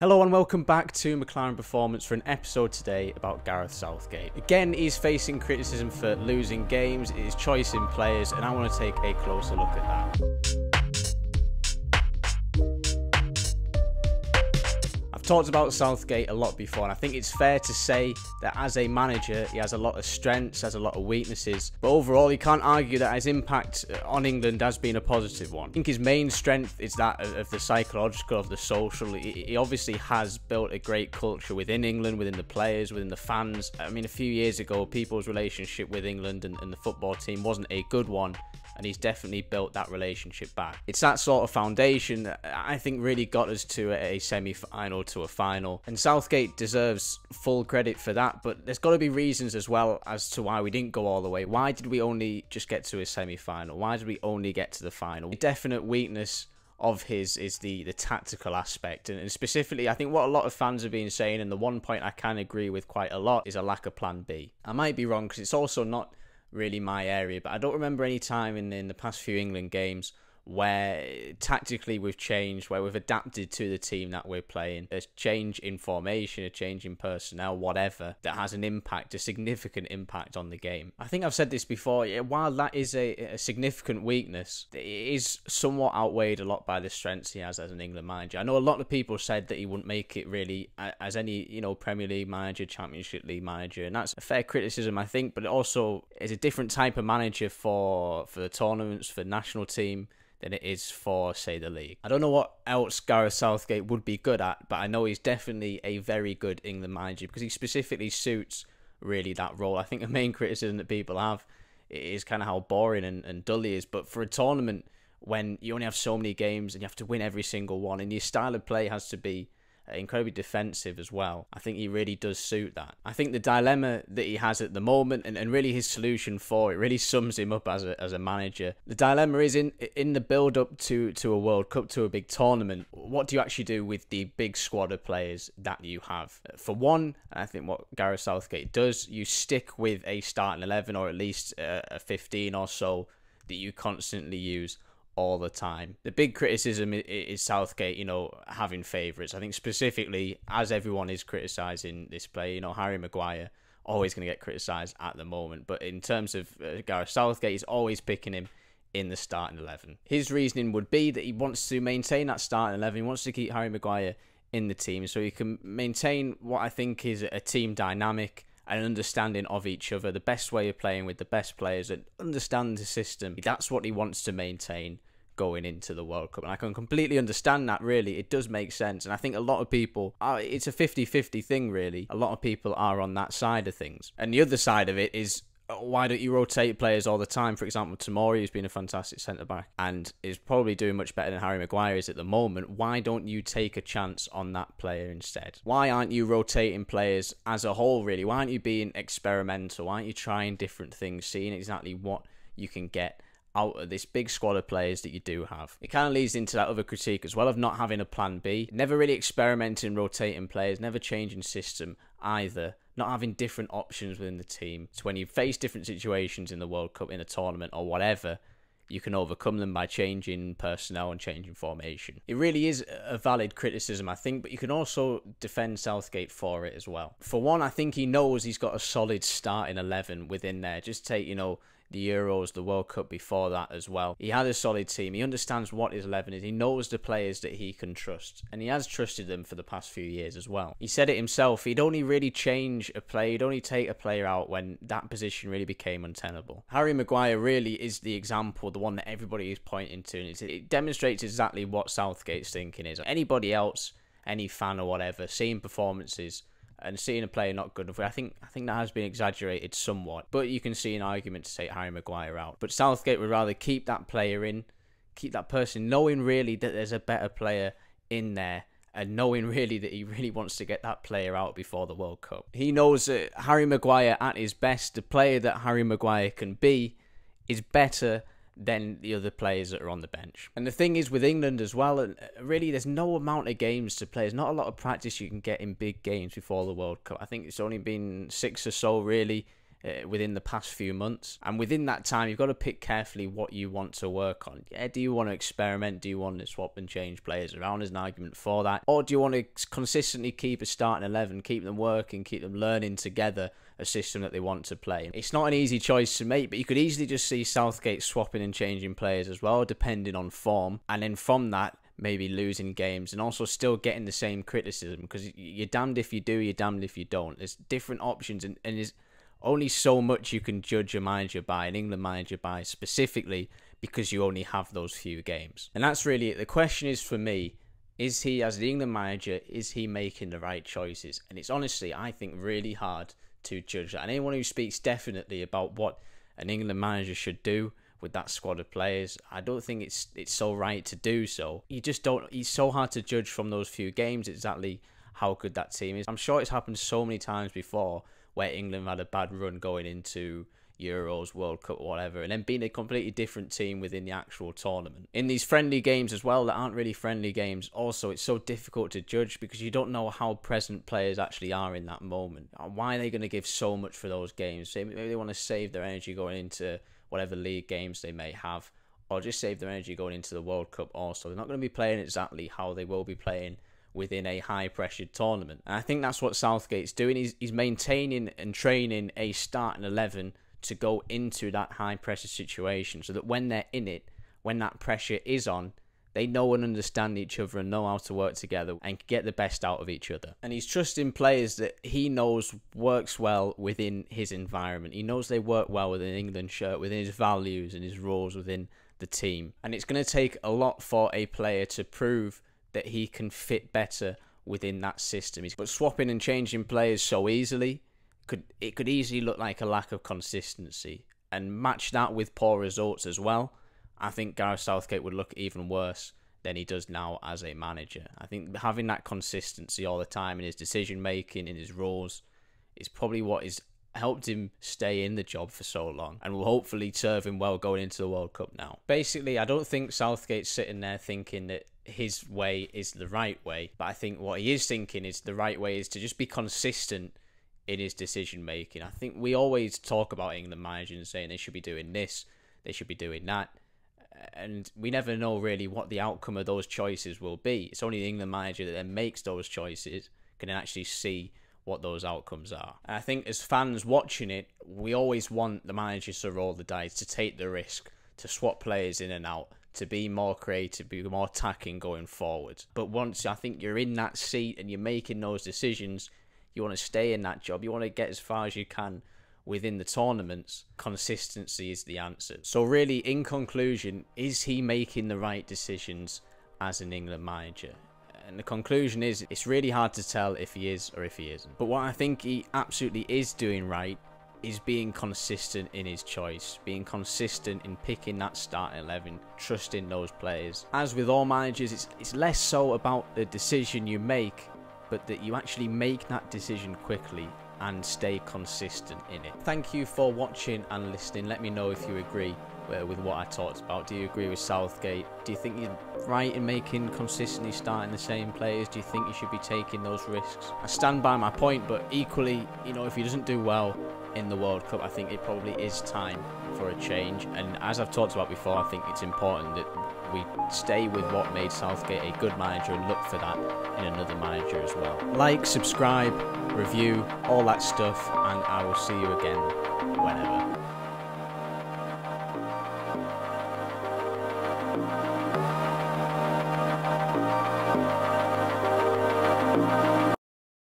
Hello and welcome back to McClaren Performance for an episode today about Gareth Southgate. Again, he's facing criticism for losing games, his choice in players, and I want to take a closer look at that. I've talked about Southgate a lot before, and I think it's fair to say that as a manager, he has a lot of strengths, has a lot of weaknesses, but overall, you can't argue that his impact on England has been a positive one. I think his main strength is that of the psychological, of the social. He obviously has built a great culture within England, within the players, within the fans. I mean, a few years ago, people's relationship with England and the football team wasn't a good one, and he's definitely built that relationship back. It's that sort of foundation that I think really got us to a semi-final, to a final, and Southgate deserves full credit for that, but there's got to be reasons as well as to why we didn't go all the way. Why did we only just get to a semi-final? Why did we only get to the final? A definite weakness of his is the tactical aspect, and specifically I think what a lot of fans have been saying, and the one point I can agree with quite a lot, is a lack of plan B. I might be wrong because it's also not really my area, but I don't remember any time in the past few England games where tactically we've changed, where we've adapted to the team that we're playing. A change in formation, a change in personnel, whatever, that has an impact, a significant impact on the game. I think I've said this before, while that is a significant weakness, it is somewhat outweighed a lot by the strengths he has as an England manager. I know a lot of people said that he wouldn't make it really as any, Premier League manager, Championship League manager, and that's a fair criticism, I think, but it also is a different type of manager for the tournaments, for the national team, than it is for, say, the league. I don't know what else Gareth Southgate would be good at, but I know he's definitely a very good England manager because he specifically suits really that role. I think the main criticism that people have is kind of how boring and dull he is, but for a tournament when you only have so many games and you have to win every single one, and your style of play has to be incredibly defensive as well, I think he really does suit that. I think the dilemma that he has at the moment, and really his solution for it, really sums him up as a manager. The dilemma is in the build-up to a World Cup, to a big tournament, what do you actually do with the big squad of players that you have? For one, I think what Gareth Southgate does, you stick with a starting 11, or at least a 15 or so that you constantly use all the time. The big criticism is Southgate, having favourites. I think specifically, as everyone is criticising this play, Harry Maguire, always going to get criticised at the moment. But in terms of Gareth Southgate, he's always picking him in the starting 11. His reasoning would be that he wants to maintain that starting 11. He wants to keep Harry Maguire in the team so he can maintain what I think is a team dynamic, an understanding of each other, the best way of playing with the best players, and understand the system. That's what he wants to maintain going into the World Cup, and I can completely understand that. Really, it does make sense, and I think a lot of people it's a 50-50 thing, really. A lot of people are on that side of things, and the other side of it is, why don't you rotate players all the time? For example, Tomori, who's been a fantastic centre-back and is probably doing much better than Harry Maguire is at the moment. Why don't you take a chance on that player instead? Why aren't you rotating players as a whole, really? Why aren't you being experimental? Why aren't you trying different things, seeing exactly what you can get out of this big squad of players that you do have? It kind of leads into that other critique as well of not having a plan B, never really experimenting, rotating players, never changing system either, not having different options within the team. So when you face different situations in the World Cup, in a tournament or whatever, you can overcome them by changing personnel and changing formation. It really is a valid criticism, I think, but you can also defend Southgate for it as well. For one, I think he knows he's got a solid starting 11 within there. Just take, the Euros, the World Cup before that as well. He had a solid team. He understands what his 11 is. He knows the players that he can trust, and he has trusted them for the past few years as well. He said it himself. He'd only really change a player. He'd only take a player out when that position really became untenable. Harry Maguire really is the example, the one that everybody is pointing to, and it demonstrates exactly what Southgate's thinking is. Anybody else, any fan or whatever, seeing performances and seeing a player not good enough, I think that has been exaggerated somewhat. But you can see an argument to take Harry Maguire out. But Southgate would rather keep that player in, keep that person, knowing really that there's a better player in there, and knowing really that he really wants to get that player out before the World Cup. He knows that Harry Maguire at his best, the player that Harry Maguire can be, is better than the other players that are on the bench. And the thing is with England as well, and really there's no amount of games to play. There's not a lot of practice you can get in big games before the World Cup. I think it's only been 6 or so really within the past few months. And within that time, you've got to pick carefully what you want to work on. Yeah, do you want to experiment? Do you want to swap and change players around? There's an argument for that. Or do you want to consistently keep a starting 11, keep them working, keep them learning together a system that they want to play? It's not an easy choice to make, but you could easily just see Southgate swapping and changing players as well, depending on form. And then from that, maybe losing games and also still getting the same criticism, because you're damned if you do, you're damned if you don't. There's different options, and there's only so much you can judge a manager by, an England manager by, specifically because you only have those few games. And that's really it. The question is, for me, is he, as the England manager, is he making the right choices? And it's honestly, I think, really hard to judge that. And anyone who speaks definitely about what an England manager should do with that squad of players, I don't think it's so right to do so. You just don't. It's so hard to judge from those few games exactly how good that team is. I'm sure it's happened so many times before where England had a bad run going into Euros, World Cup, whatever, and then being a completely different team within the actual tournament. In these friendly games as well, that aren't really friendly games, also, it's so difficult to judge because you don't know how present players actually are in that moment. Why are they going to give so much for those games? Maybe they want to save their energy going into whatever league games they may have, or just save their energy going into the World Cup also. They're not going to be playing exactly how they will be playing within a high-pressured tournament. And I think that's what Southgate's doing. He's maintaining and training a starting 11 to go into that high-pressure situation so that when they're in it, when that pressure is on, they know and understand each other and know how to work together and get the best out of each other. And he's trusting players that he knows works well within his environment. He knows they work well with an England shirt, within his values and his roles within the team. And it's going to take a lot for a player to prove that he can fit better within that system. But swapping and changing players so easily, it could easily look like a lack of consistency. And match that with poor results as well, I think Gareth Southgate would look even worse than he does now as a manager. I think having that consistency all the time in his decision making, in his roles, is probably what has helped him stay in the job for so long and will hopefully serve him well going into the World Cup now. Basically, I don't think Southgate's sitting there thinking that his way is the right way, but I think what he is thinking is the right way is to just be consistent in his decision making. I think we always talk about England managers and saying they should be doing this, they should be doing that, and we never know really what the outcome of those choices will be. It's only the England manager that then makes those choices can actually see what those outcomes are. And I think as fans watching it, we always want the managers to roll the dice, to take the risk, to swap players in and out, to be more creative, be more attacking going forward. But once I think you're in that seat and you're making those decisions, you want to stay in that job, you want to get as far as you can within the tournaments, consistency is the answer. So really, in conclusion, is he making the right decisions as an England manager? And the conclusion is, it's really hard to tell if he is or if he isn't. But what I think he absolutely is doing right is being consistent in his choice, being consistent in picking that starting 11, trusting those players. As with all managers, it's less so about the decision you make, but that you actually make that decision quickly and stay consistent in it. Thank you for watching and listening. Let me know if you agree with what I talked about. Do you agree with Southgate? Do you think you're right in making consistently starting the same players? Do you think you should be taking those risks? I stand by my point, but equally, you know, if he doesn't do well in the World Cup, I think it probably is time for a change. And as I've talked about before, I think it's important that we stay with what made Southgate a good manager and look for that in another manager as well. Like, subscribe, review, all that stuff, and I will see you again whenever.